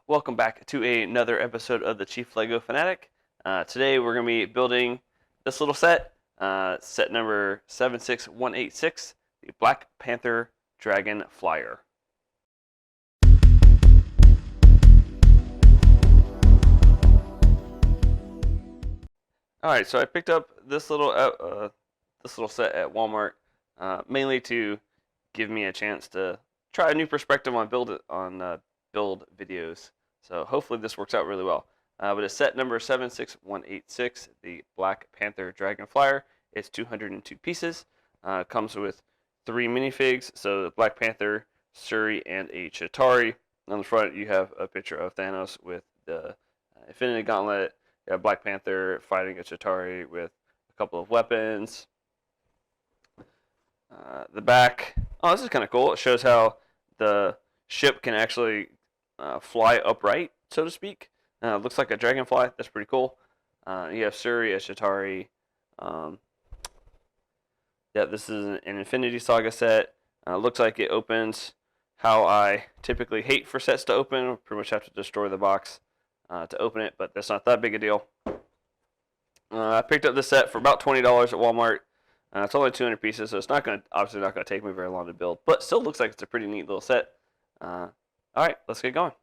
Welcome back to another episode of the Chief Lego Fanatic. Today we're going to be building this little set, set number 76186, the Black Panther Dragon Flyer. Alright, so I picked up this little set at Walmart, mainly to give me a chance to try a new perspective on build videos. So hopefully this works out really well. But it's set number 76186, the Black Panther Dragon Flyer. It's 202 pieces. Comes with 3 minifigs, so the Black Panther, Shuri, and a Chitauri. On the front, you have a picture of Thanos with the Infinity Gauntlet. You have Black Panther fighting a Chitauri with a couple of weapons. The back, oh, this is kind of cool. It shows how the ship can actually fly upright, so to speak. Looks like a dragonfly. That's pretty cool. You have Shuri as Chitauri. Yeah, this is an Infinity Saga set. Looks like it opens how I typically hate for sets to open. Pretty much have to destroy the box to open it, but that's not that big a deal. I picked up this set for about $20 at Walmart. It's only 200 pieces, so it's obviously not gonna take me very long to build, but still looks like it's a pretty neat little set. All right, let's get going.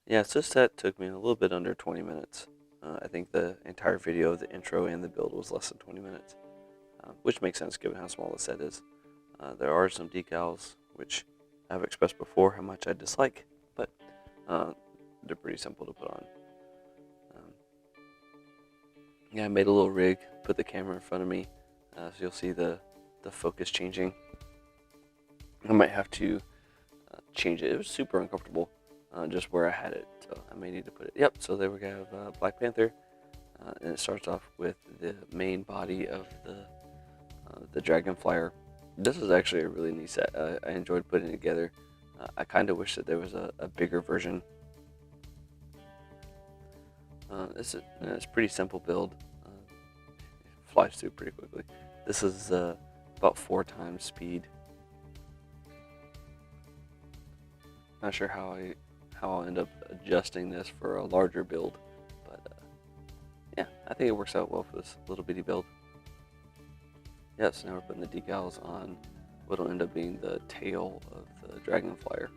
Yeah, so this set took me a little bit under 20 minutes. I think the entire video, the intro, and the build was less than 20 minutes, which makes sense given how small the set is. There are some decals, which I've expressed before how much I dislike, but they're pretty simple to put on. Yeah, I made a little rig, put the camera in front of me, so you'll see the focus changing. I might have to change it. It was super uncomfortable just where I had it, so I may need to put it. Yep, so there we have Black Panther, and it starts off with the main body of the Dragon Flyer. This is actually a really neat set. I enjoyed putting it together. I kind of wish that there was a bigger version. It's a pretty simple build. It flies through pretty quickly. This is about 4 times speed. Not sure how I'll end up adjusting this for a larger build, but yeah, I think it works out well for this little bitty build. Yeah, so now we're putting the decals on what'll end up being the tail of the Dragon Flyer.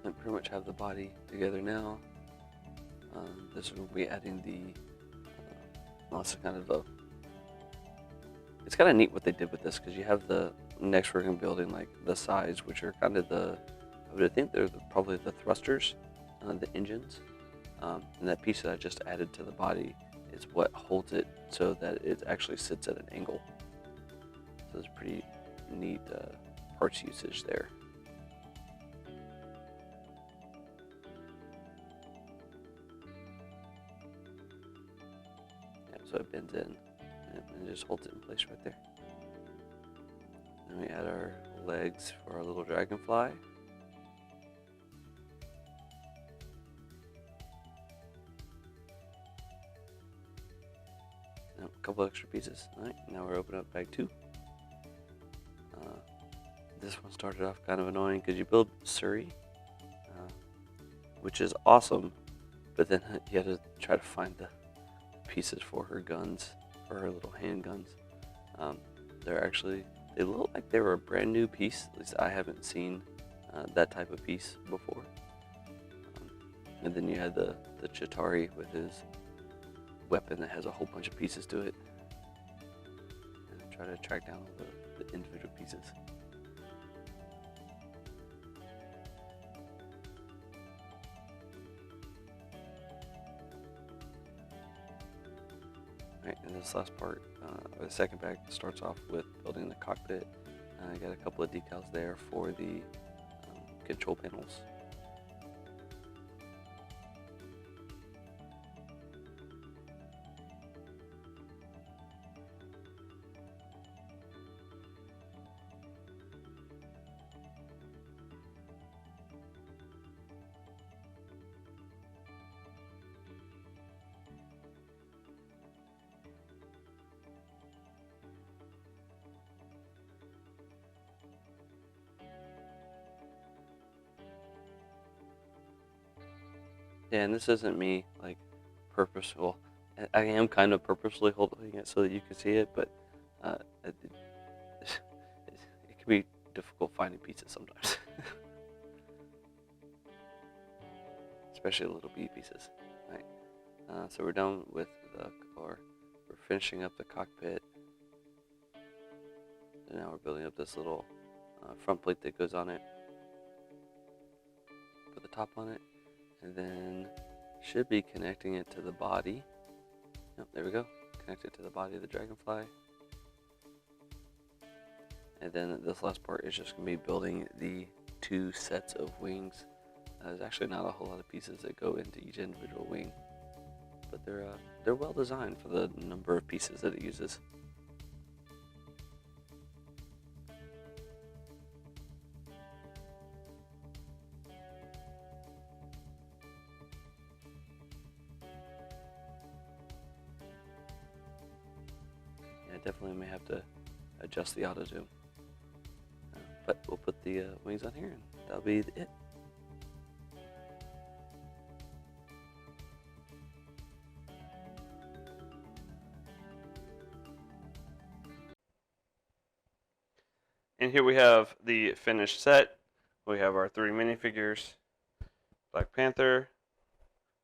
I pretty much have the body together now. This will be adding the, it's kind of neat what they did with this, because you have the next we're going to be building like the sides, which are kind of I would think they're probably the thrusters, the engines, and that piece that I just added to the body is what holds it so that it actually sits at an angle. So it's pretty neat parts usage there. So it bends in and just holds it in place right there. Then we add our legs for our little dragonfly. And a couple extra pieces. All right, now we're opening up bag 2. This one started off kind of annoying because you build Shuri, which is awesome, but then you had to try to find the pieces for her guns, for her little handguns. They look like they were a brand new piece. At least I haven't seen that type of piece before. And then you had the Chitauri with his weapon that has a whole bunch of pieces to it. And try to track down the individual pieces. Right, and this last part, the second bag starts off with building the cockpit. I got a couple of decals there for the control panels. Yeah, and this isn't me like purposeful. I am kind of purposely holding it so that you can see it, but it can be difficult finding pieces sometimes, especially little bee pieces. Right. So we're done with we're finishing up the cockpit, and now we're building up this little front plate that goes on it. Put the top on it, and then should be connecting it to the body. Yep, there we go. Connect it to the body of the dragonfly. And then this last part is just going to be building the 2 sets of wings. There's actually not a whole lot of pieces that go into each individual wing, but they're well designed for the number of pieces that it uses. Yeah, definitely may have to adjust the auto zoom. But we'll put the wings on here, and that'll be it. And here we have the finished set. We have our 3 minifigures. Black Panther,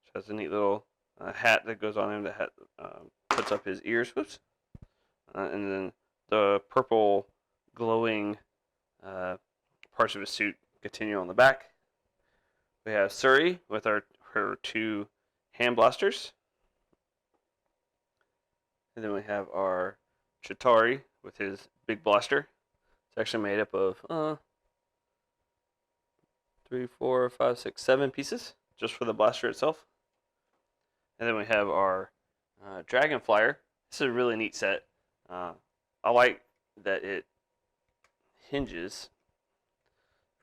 which has a neat little hat that goes on him. The hat puts up his ears. Whoops. And then the purple glowing parts of his suit continue on the back. We have Suri with her 2 hand blasters. And then we have our Chitauri with his big blaster. It's actually made up of 3, 4, 5, 6, 7 pieces just for the blaster itself. And then we have our Dragon Flyer. This is a really neat set. I like that it hinges.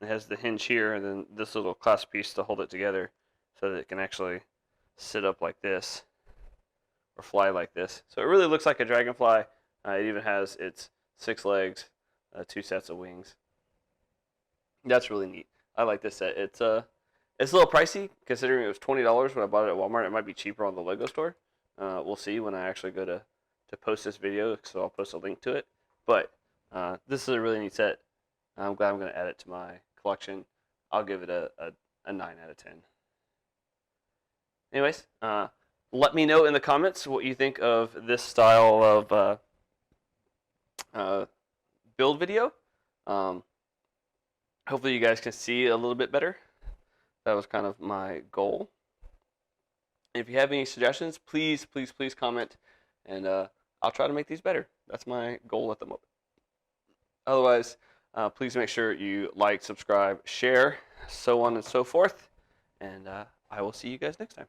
It has the hinge here and then this little clasp piece to hold it together so that it can actually sit up like this or fly like this. So it really looks like a dragonfly. It even has its 6 legs, 2 sets of wings. That's really neat. I like this set. It's a little pricey considering it was $20 when I bought it at Walmart. It might be cheaper on the Lego store. We'll see when I actually go to post this video, so I'll post a link to it. But this is a really neat set. I'm glad I'm going to add it to my collection. I'll give it a 9 out of 10. Anyways, let me know in the comments what you think of this style of build video. Hopefully you guys can see a little bit better. That was kind of my goal. If you have any suggestions, please comment, and I'll try to make these better. That's my goal at the moment. Otherwise, please make sure you like, subscribe, share, so on and so forth, and I will see you guys next time.